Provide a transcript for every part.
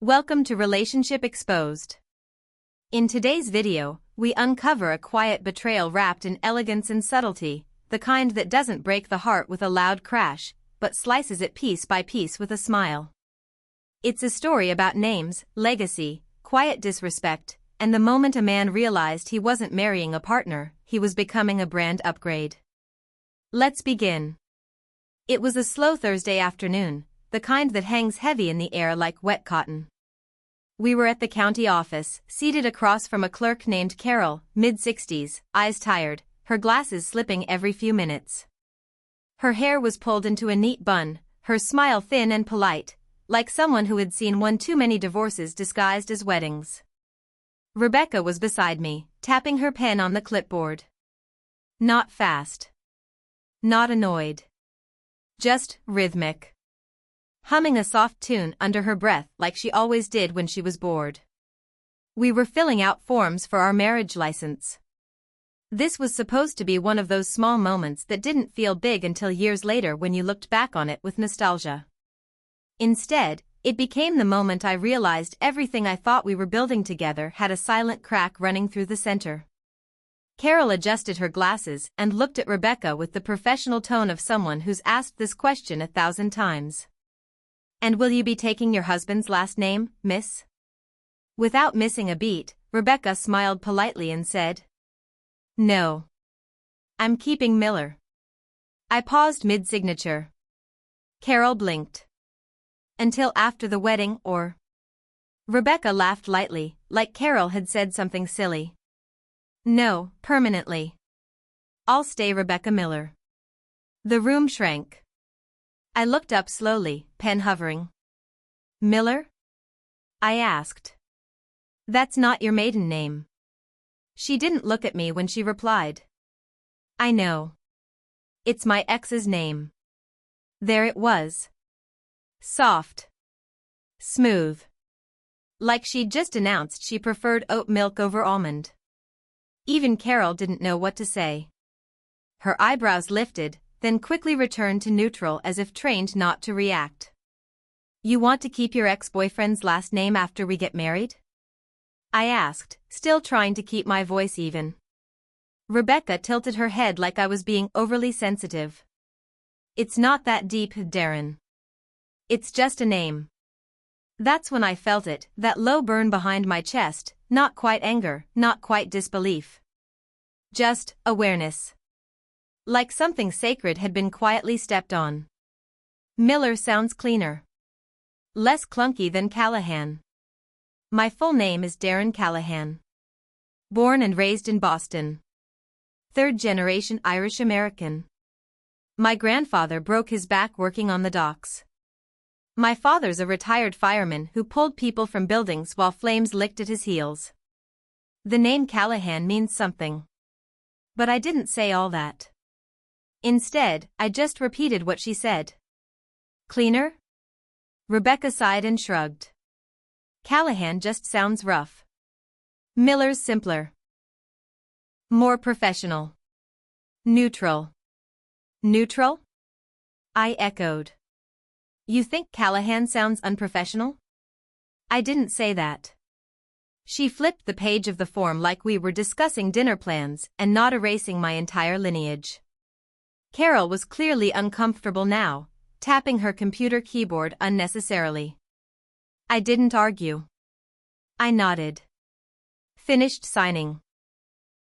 Welcome to Relationship Exposed. In today's video, we uncover a quiet betrayal wrapped in elegance and subtlety, the kind that doesn't break the heart with a loud crash, but slices it piece by piece with a smile. It's a story about names, legacy, quiet disrespect, and the moment a man realized he wasn't marrying a partner, he was becoming a brand upgrade. Let's begin. It was a slow Thursday afternoon, the kind that hangs heavy in the air like wet cotton. We were at the county office, seated across from a clerk named Carol, mid-60s, eyes tired, her glasses slipping every few minutes. Her hair was pulled into a neat bun, her smile thin and polite, like someone who had seen one too many divorces disguised as weddings. Rebecca was beside me, tapping her pen on the clipboard. Not fast. Not annoyed. Just rhythmic. Humming a soft tune under her breath like she always did when she was bored. We were filling out forms for our marriage license. This was supposed to be one of those small moments that didn't feel big until years later when you looked back on it with nostalgia. Instead, it became the moment I realized everything I thought we were building together had a silent crack running through the center. Carol adjusted her glasses and looked at Rebecca with the professional tone of someone who's asked this question 1,000 times. "And will you be taking your husband's last name, miss?" Without missing a beat, Rebecca smiled politely and said, "No. I'm keeping Miller." I paused mid-signature. Carol blinked. "Until after the wedding, or?" Rebecca laughed lightly, like Carol had said something silly. "No, permanently. I'll stay Rebecca Miller." The room shrank. I looked up slowly, pen hovering. "Miller?" I asked. "That's not your maiden name." She didn't look at me when she replied. "I know. It's my ex's name." There it was. Soft. Smooth. Like she'd just announced she preferred oat milk over almond. Even Carol didn't know what to say. Her eyebrows lifted, then quickly returned to neutral as if trained not to react. "You want to keep your ex-boyfriend's last name after we get married?" I asked, still trying to keep my voice even. Rebecca tilted her head like I was being overly sensitive. "It's not that deep, Darren. It's just a name." That's when I felt it, that low burn behind my chest, not quite anger, not quite disbelief. Just awareness. Like something sacred had been quietly stepped on. Miller sounds cleaner. Less clunky than Callahan. My full name is Darren Callahan. Born and raised in Boston. Third-generation Irish-American. My grandfather broke his back working on the docks. My father's a retired fireman who pulled people from buildings while flames licked at his heels. The name Callahan means something. But I didn't say all that. Instead, I just repeated what she said. "Cleaner?" Rebecca sighed and shrugged. "Callahan just sounds rough. Miller's simpler. More professional. Neutral." "Neutral?" I echoed. "You think Callahan sounds unprofessional?" "I didn't say that." She flipped the page of the form like we were discussing dinner plans and not erasing my entire lineage. Carol was clearly uncomfortable now, tapping her computer keyboard unnecessarily. I didn't argue. I nodded. Finished signing.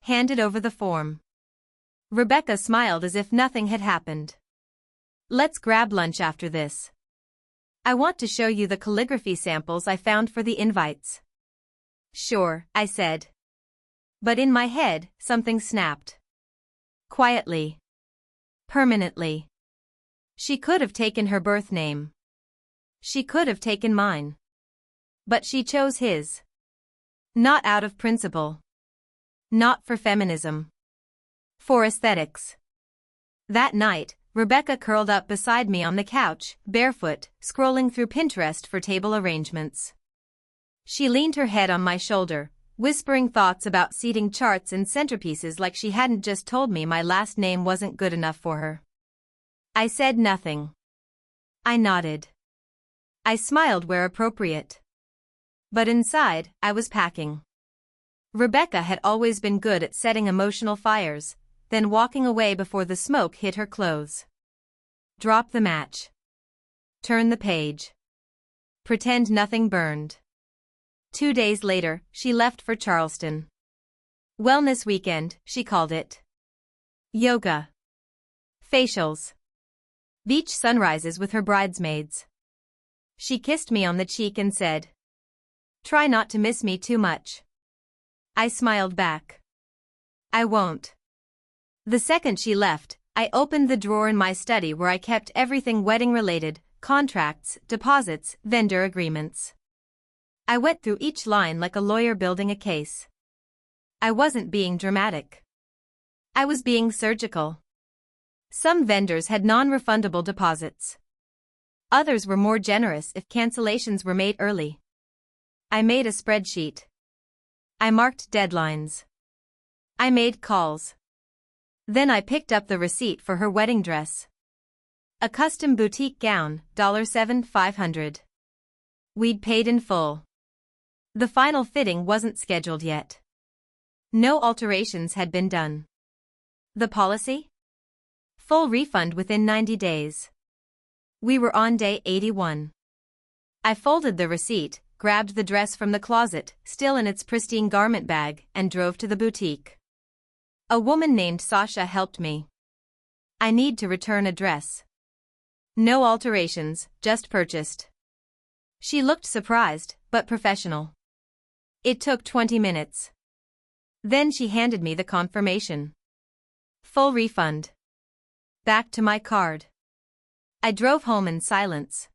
Handed over the form. Rebecca smiled as if nothing had happened. "Let's grab lunch after this. I want to show you the calligraphy samples I found for the invites." "Sure," I said. But in my head, something snapped. Quietly. Permanently. She could have taken her birth name. She could have taken mine. But she chose his. Not out of principle. Not for feminism. For aesthetics. That night, Rebecca curled up beside me on the couch, barefoot, scrolling through Pinterest for table arrangements. She leaned her head on my shoulder, whispering thoughts about seating charts and centerpieces like she hadn't just told me my last name wasn't good enough for her. I said nothing. I nodded. I smiled where appropriate. But inside, I was packing. Rebecca had always been good at setting emotional fires, then walking away before the smoke hit her clothes. Drop the match. Turn the page. Pretend nothing burned. 2 days later, she left for Charleston. Wellness weekend, she called it. Yoga. Facials. Beach sunrises with her bridesmaids. She kissed me on the cheek and said, "Try not to miss me too much." I smiled back. "I won't." The second she left, I opened the drawer in my study where I kept everything wedding-related: contracts, deposits, vendor agreements. I went through each line like a lawyer building a case. I wasn't being dramatic. I was being surgical. Some vendors had non-refundable deposits. Others were more generous if cancellations were made early. I made a spreadsheet. I marked deadlines. I made calls. Then I picked up the receipt for her wedding dress. A custom boutique gown, $7,500. We'd paid in full. The final fitting wasn't scheduled yet. No alterations had been done. The policy? Full refund within 90 days. We were on day 81. I folded the receipt, grabbed the dress from the closet, still in its pristine garment bag, and drove to the boutique. A woman named Sasha helped me. "I need to return a dress." "No alterations, just purchased." She looked surprised, but professional. It took 20 minutes. Then she handed me the confirmation. Full refund. Back to my card. I drove home in silence.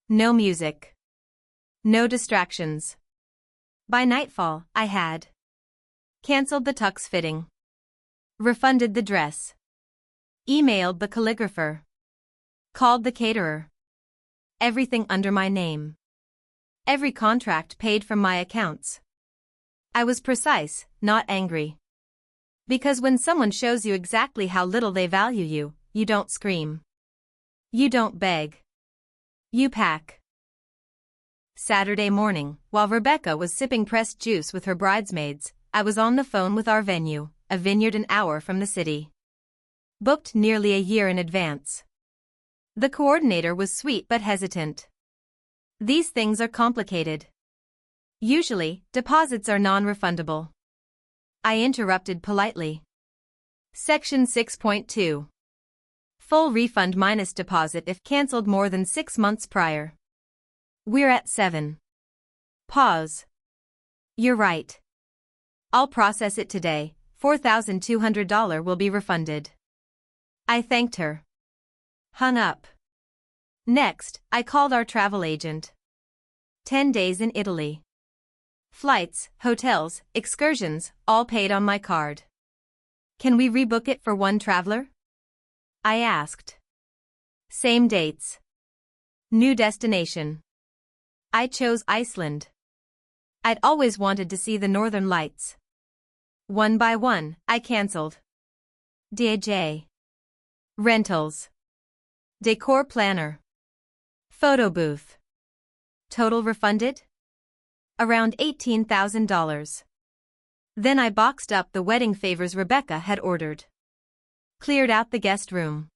No music. No distractions. By nightfall, I had canceled the tux fitting. Refunded the dress. Emailed the calligrapher. Called the caterer. Everything under my name. Every contract paid from my accounts. I was precise, not angry. Because when someone shows you exactly how little they value you, you don't scream. You don't beg. You pack. Saturday morning, while Rebecca was sipping pressed juice with her bridesmaids, I was on the phone with our venue, a vineyard an hour from the city. Booked nearly a year in advance. The coordinator was sweet but hesitant. "These things are complicated. Usually, deposits are non-refundable." I interrupted politely. Section 6.2. Full refund minus deposit if cancelled more than 6 months prior. We're at 7. Pause. You're right. I'll process it today. $4,200 will be refunded. I thanked her. Hung up. Next, I called our travel agent. 10 days in Italy. Flights, hotels, excursions, all paid on my card. "Can we rebook it for one traveler?" I asked. Same dates. New destination. I chose Iceland. I'd always wanted to see the northern lights. One by one, I cancelled. DJ. Rentals. Decor planner. Photo booth. Total refunded? Around $18,000. Then I boxed up the wedding favors Rebecca had ordered. Cleared out the guest room.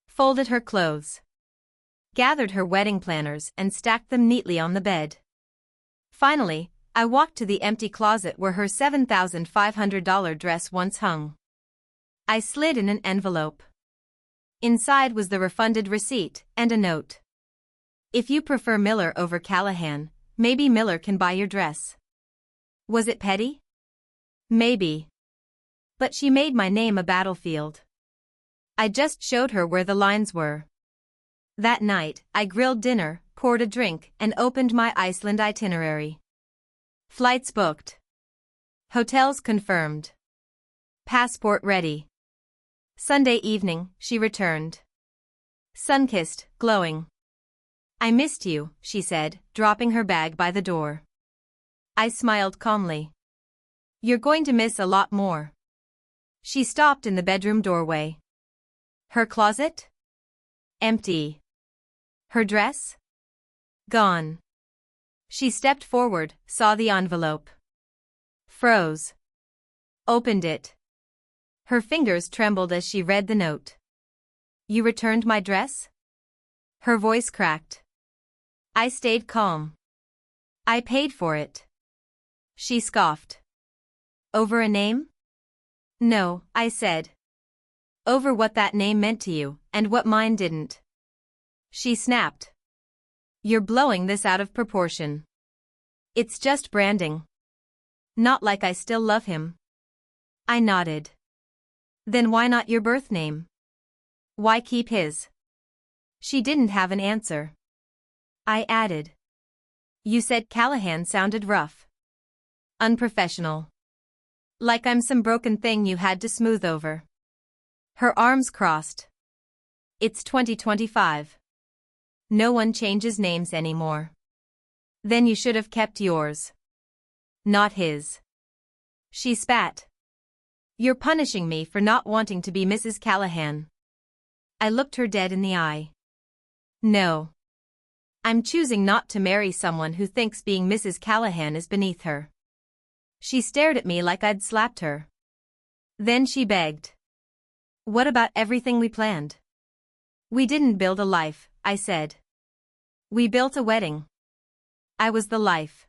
Folded her clothes. Gathered her wedding planners and stacked them neatly on the bed. Finally, I walked to the empty closet where her $7,500 dress once hung. I slid in an envelope. Inside was the refunded receipt and a note. "If you prefer Miller over Callahan, maybe Miller can buy your dress." Was it petty? Maybe. But she made my name a battlefield. I just showed her where the lines were. That night, I grilled dinner, poured a drink, and opened my Iceland itinerary. Flights booked. Hotels confirmed. Passport ready. Sunday evening, she returned. Sun-kissed, glowing. "I missed you," she said, dropping her bag by the door. I smiled calmly. "You're going to miss a lot more." She stopped in the bedroom doorway. Her closet? Empty. Her dress? Gone. She stepped forward, saw the envelope. Froze. Opened it. Her fingers trembled as she read the note. You returned my dress? Her voice cracked. I stayed calm. I paid for it. She scoffed. Over a name? No, I said. Over what that name meant to you, and what mine didn't. She snapped. You're blowing this out of proportion. It's just branding. Not like I still love him. I nodded. Then why not your birth name? Why keep his? She didn't have an answer. I added. You said Callahan sounded rough. Unprofessional. Like I'm some broken thing you had to smooth over. Her arms crossed. It's 2025. No one changes names anymore. Then you should have kept yours. Not his. She spat. You're punishing me for not wanting to be Mrs. Callahan. I looked her dead in the eye. No. I'm choosing not to marry someone who thinks being Mrs. Callahan is beneath her. She stared at me like I'd slapped her. Then she begged. What about everything we planned? We didn't build a life, I said. We built a wedding. I was the life.